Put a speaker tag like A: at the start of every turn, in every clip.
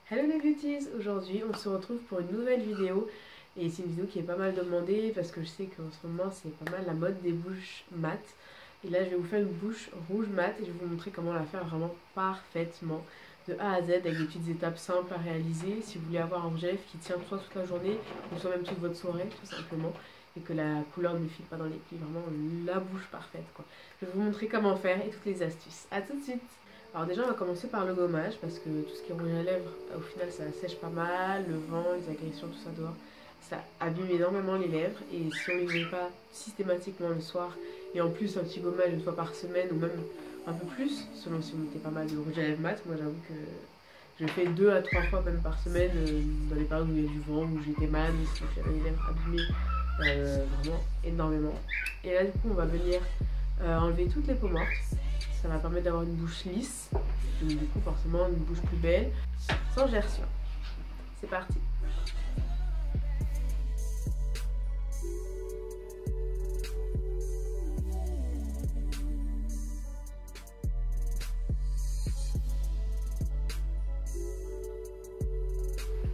A: Hello les beauties, aujourd'hui on se retrouve pour une nouvelle vidéo et c'est une vidéo qui est pas mal demandée parce que je sais qu'en ce moment c'est pas mal la mode des bouches mates et là je vais vous faire une bouche rouge mat et je vais vous montrer comment la faire vraiment parfaitement de A à Z avec des petites étapes simples à réaliser si vous voulez avoir un rouge à lèvres qui tient soit toute la journée ou soit même toute votre soirée tout simplement et que la couleur ne file pas dans les plis, vraiment la bouche parfaite quoi. Je vais vous montrer comment faire et toutes les astuces. A tout de suite. Alors déjà on va commencer par le gommage parce que tout ce qui est rouge à lèvres au final ça sèche pas mal, le vent, les agressions, tout ça dehors, ça abîme énormément les lèvres et si on ne les met pas systématiquement le soir et en plus un petit gommage une fois par semaine ou même un peu plus selon si vous mettez pas mal de rouge à lèvres mat, moi j'avoue que je fais 2 à 3 fois même par semaine dans les périodes où il y a du vent, où j'étais mal, où j'avais les lèvres abîmées vraiment énormément. Et là du coup on va venir enlever toutes les peaux mortes. Ça va permettre d'avoir une bouche lisse, donc du coup forcément une bouche plus belle, sans gerçure. C'est parti.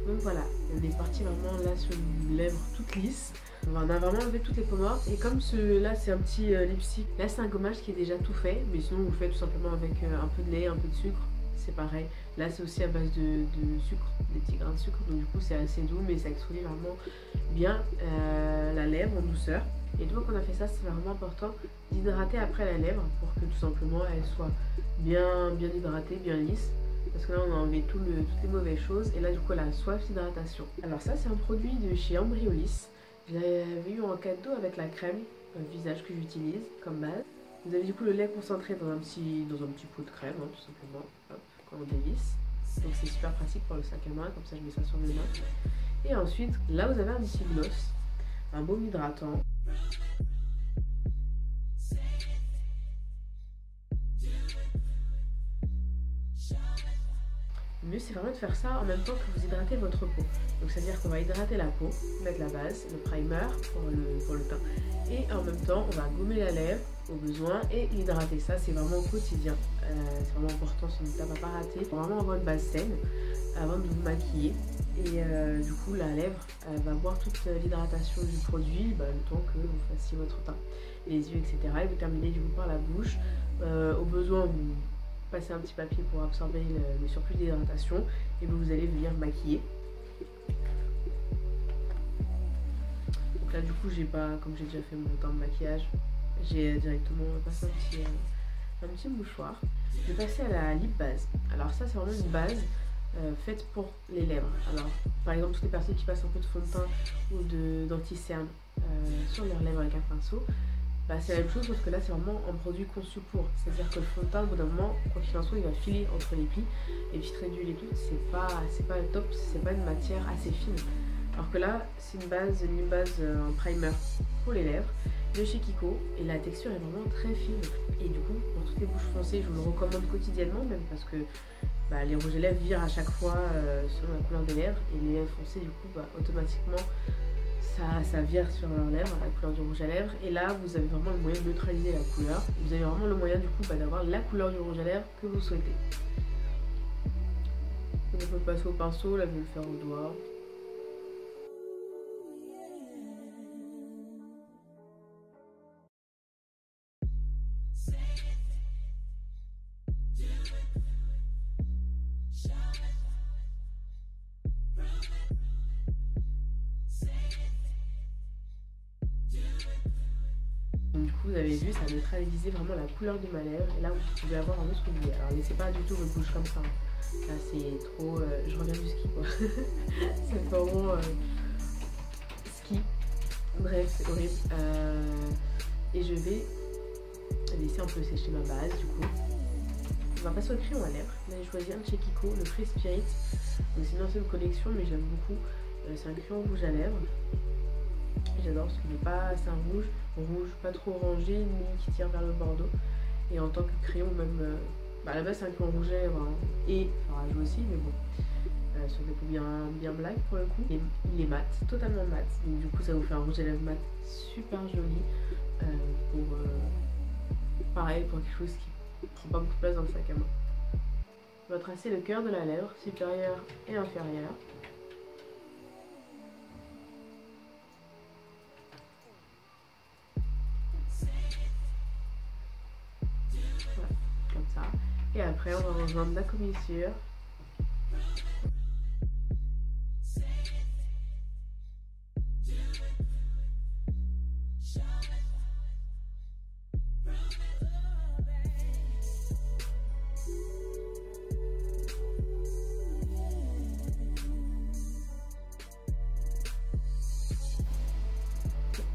A: Donc voilà, on est parti vraiment là sur une lèvre toute lisse. On a vraiment enlevé toutes les peaux mortes et comme là c'est un petit lipstick, là c'est un gommage qui est déjà tout fait, mais sinon vous le faites tout simplement avec un peu de lait, un peu de sucre, c'est pareil. Là c'est aussi à base de sucre, des petits grains de sucre, donc du coup c'est assez doux mais ça exfolie vraiment bien la lèvre en douceur. Et une fois qu'on a fait ça, c'est vraiment important d'hydrater après la lèvre pour que tout simplement elle soit bien hydratée, bien lisse. Parce que là on a enlevé toutes les mauvaises choses et là du coup elle a soif d'hydratation. Alors ça c'est un produit de chez Embryolisse. Je l'avais eu en cadeau avec la crème visage que j'utilise comme base. Vous avez du coup le lait concentré dans un petit pot de crème, hein, tout simplement, hop, quand on dévisse. Donc c'est super pratique pour le sac à main, comme ça je mets ça sur mes mains. Et ensuite, là vous avez un petit gloss, un baume hydratant. Le mieux c'est vraiment de faire ça en même temps que vous hydratez votre peau. Donc c'est à dire qu'on va hydrater la peau, mettre la base, le primer pour le teint. Et en même temps on va gommer la lèvre au besoin et l'hydrater. Ça c'est vraiment au quotidien. C'est vraiment important, c'est une étape à pas rater. Pour vraiment avoir une base saine avant de vous maquiller. Et du coup la lèvre va boire toute l'hydratation du produit le temps que vous fassiez votre teint. Les yeux etc. Et vous terminez du coup par la bouche. Au besoin vous passer un petit papier pour absorber le surplus d'hydratation et vous allez venir maquiller. Donc là du coup j'ai pas, comme j'ai déjà fait mon temps de maquillage, j'ai directement passé un petit mouchoir. Je vais passer à la lip base. Alors ça c'est vraiment une base faite pour les lèvres. Alors par exemple toutes les personnes qui passent un peu de fond de teint ou d'anti-cerne sur leurs lèvres avec un pinceau, c'est la même chose sauf que là c'est vraiment un produit conçu pour. C'est-à-dire que le fond de teint au bout d'un moment, quoi qu'il en soit, il va filer entre les plis. Et puis traits d'huile et tout, c'est pas le top, c'est pas une matière assez fine. Alors que là, c'est une base en primer pour les lèvres de chez Kiko et la texture est vraiment très fine. Et du coup, pour toutes les bouches foncées, je vous le recommande quotidiennement même parce que les rouges à lèvres virent à chaque fois selon la couleur des lèvres et les lèvres foncées du coup automatiquement ça vire sur leurs lèvres, la couleur du rouge à lèvres. Et là, vous avez vraiment le moyen de neutraliser la couleur. Vous avez vraiment le moyen du coup d'avoir la couleur du rouge à lèvres que vous souhaitez. Donc on peut passer au pinceau, là je vais le faire au doigt. Donc, du coup vous avez vu, ça a neutralisé vraiment la couleur de ma lèvre et là vous pouvez avoir un autre billet. Alors laissez pas du tout votre bouche comme ça. Là c'est trop... je reviens du ski quoi. C'est vraiment ski. Bref c'est horrible. Et je vais laisser un peu sécher ma base du coup. On va passer au crayon à lèvres. Là j'ai choisi un de chez Kiko, le Free Spirit. Donc c'est une ancienne collection mais j'aime beaucoup. C'est un crayon rouge à lèvres. J'adore parce qu'il n'est pas, c'est un rouge pas trop orangé ni qui tire vers le bordeaux. Et en tant que crayon même, à la base c'est un crayon rouge à lèvres et rageux aussi mais bon, sur des peaux bien black pour le coup. Et il est mat, totalement mat. Donc du coup ça vous fait un rouge à lèvres mat super joli pareil pour quelque chose qui prend pas beaucoup de place dans le sac à main. On va tracer le cœur de la lèvre, supérieur et inférieur. Voilà, comme ça. Et après, on va rejoindre la commissure.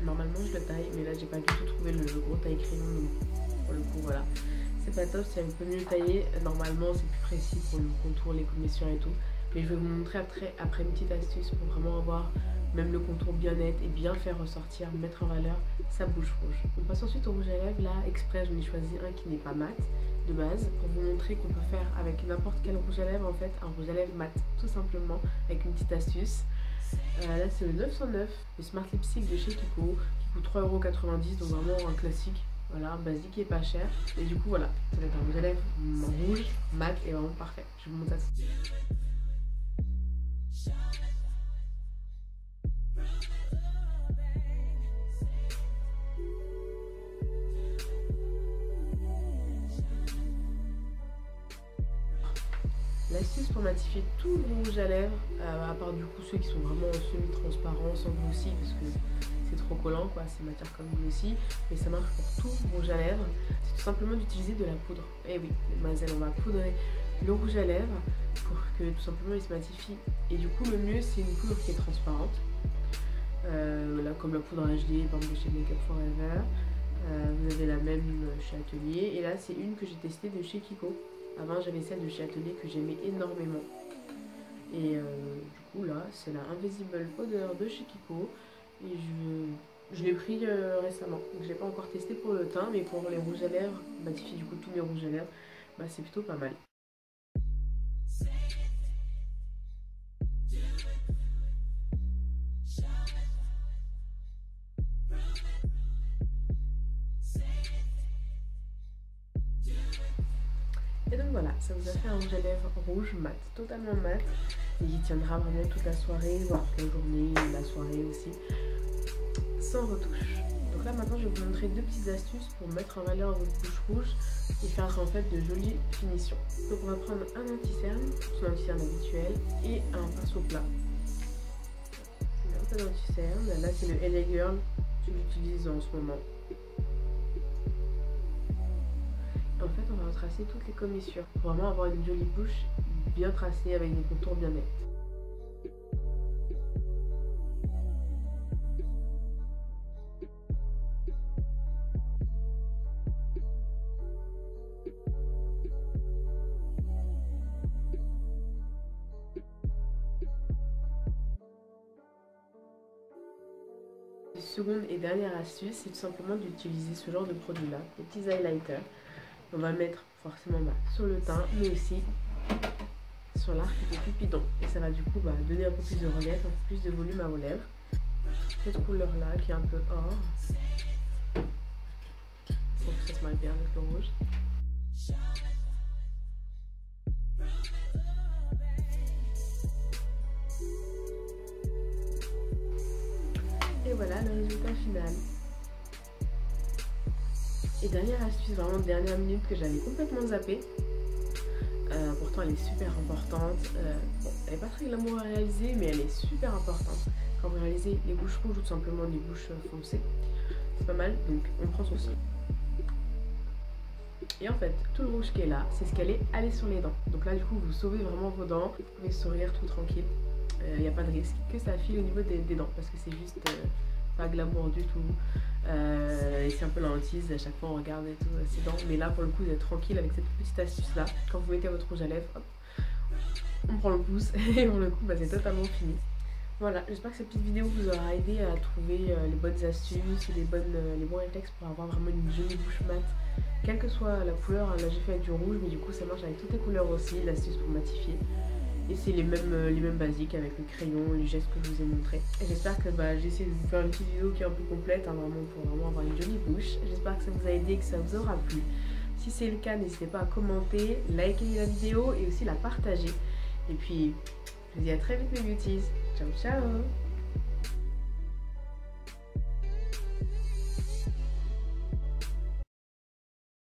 A: Normalement je le taille, mais là j'ai pas du tout trouvé le gros taille crayon, donc pour le coup voilà. C'est pas top, c'est un peu mieux taillé. Normalement c'est plus précis pour le contour, les commissures et tout. Mais je vais vous montrer après une petite astuce pour vraiment avoir même le contour bien net et bien faire ressortir, mettre en valeur sa bouche rouge. On passe ensuite au rouge à lèvres. Là exprès j'en ai choisi un qui n'est pas mat de base pour vous montrer qu'on peut faire avec n'importe quel rouge à lèvres en fait un rouge à lèvres mat tout simplement avec une petite astuce. Là c'est le 909, le Smart Lipstick de chez Kiko qui coûte 3,90 €, donc vraiment un classique, voilà, basique et pas cher. Et du coup voilà, ça va être un rouge à lèvres rouge, mat et vraiment parfait. Je vous montre ça. L'astuce pour matifier tout le rouge à lèvres, à part du coup ceux qui sont vraiment semi-transparents, sans glossy, parce que c'est trop collant quoi, c'est matière comme glossy, mais ça marche pour tout rouge à lèvres, c'est tout simplement d'utiliser de la poudre. Et oui, mademoiselle, on va poudrer le rouge à lèvres pour que tout simplement il se matifie. Et du coup le mieux c'est une poudre qui est transparente, là comme la poudre HD par exemple chez Make Up Forever, vous avez la même chez Atelier, et là c'est une que j'ai testée de chez Kiko. Avant j'avais celle de chez Atelier que j'aimais énormément. Et du coup là c'est la Invisible Powder de chez Kiko. Et je l'ai pris récemment. Donc je l'ai pas encore testé pour le teint, mais pour les rouges à lèvres, matifier du coup tous mes rouges à lèvres, bah, c'est plutôt pas mal. Et donc voilà, ça vous a fait un rouge à lèvres rouge mat, totalement mat, et qui tiendra vraiment toute la soirée, voire toute la journée, la soirée aussi, sans retouche. Donc là maintenant je vais vous montrer deux petites astuces pour mettre en valeur votre bouche rouge et faire en fait de jolies finitions. Donc on va prendre un anti-cerne, son anti-cerne habituel, et un pinceau plat. Un anti-cerne, là c'est le LA Girl que j'utilise en ce moment. En fait, on va retracer toutes les commissures pour vraiment avoir une jolie bouche bien tracée avec des contours bien nets. Seconde et dernière astuce, c'est tout simplement d'utiliser ce genre de produit là, les petits highlighters. On va le mettre forcément sur le teint, mais aussi sur l'arc du cupidon. Et ça va du coup donner un peu plus de relief, un peu plus de volume à vos lèvres. Cette couleur là qui est un peu or. Pour que ça se marie bien avec le rouge. Et voilà le résultat final. Et dernière astuce, vraiment dernière minute que j'avais complètement zappée. Pourtant elle est super importante. Bon, elle n'est pas très glamour à réaliser, mais elle est super importante. Quand vous réalisez les bouches rouges ou tout simplement les bouches foncées, c'est pas mal. Donc on prend son cil. Et en fait, tout le rouge qui est là, c'est ce qu'elle est allée sur les dents. Donc là du coup vous sauvez vraiment vos dents, vous pouvez sourire tout tranquille. Il n'y a pas de risque que ça file au niveau des dents, parce que c'est juste pas glamour du tout. Et c'est un peu la hantise, à chaque fois on regarde et tout ses dents, mais là pour le coup vous êtes tranquille avec cette petite astuce là. Quand vous mettez votre rouge à lèvres, hop, on prend le pouce et pour le coup c'est totalement fini. Voilà, j'espère que cette petite vidéo vous aura aidé à trouver les bonnes astuces et les bons réflexes pour avoir vraiment une jolie bouche mate, quelle que soit la couleur. Là j'ai fait avec du rouge, mais du coup ça marche avec toutes les couleurs aussi, l'astuce pour matifier. Et c'est les mêmes basiques avec le crayon et les gestes que je vous ai montré. J'espère que j'ai essayé de vous faire une petite vidéo qui est un peu complète, hein, vraiment pour vraiment avoir une jolie bouche. J'espère que ça vous a aidé et que ça vous aura plu. Si c'est le cas, n'hésitez pas à commenter, liker la vidéo et aussi la partager. Et puis, je vous dis à très vite mes beauties. Ciao ciao.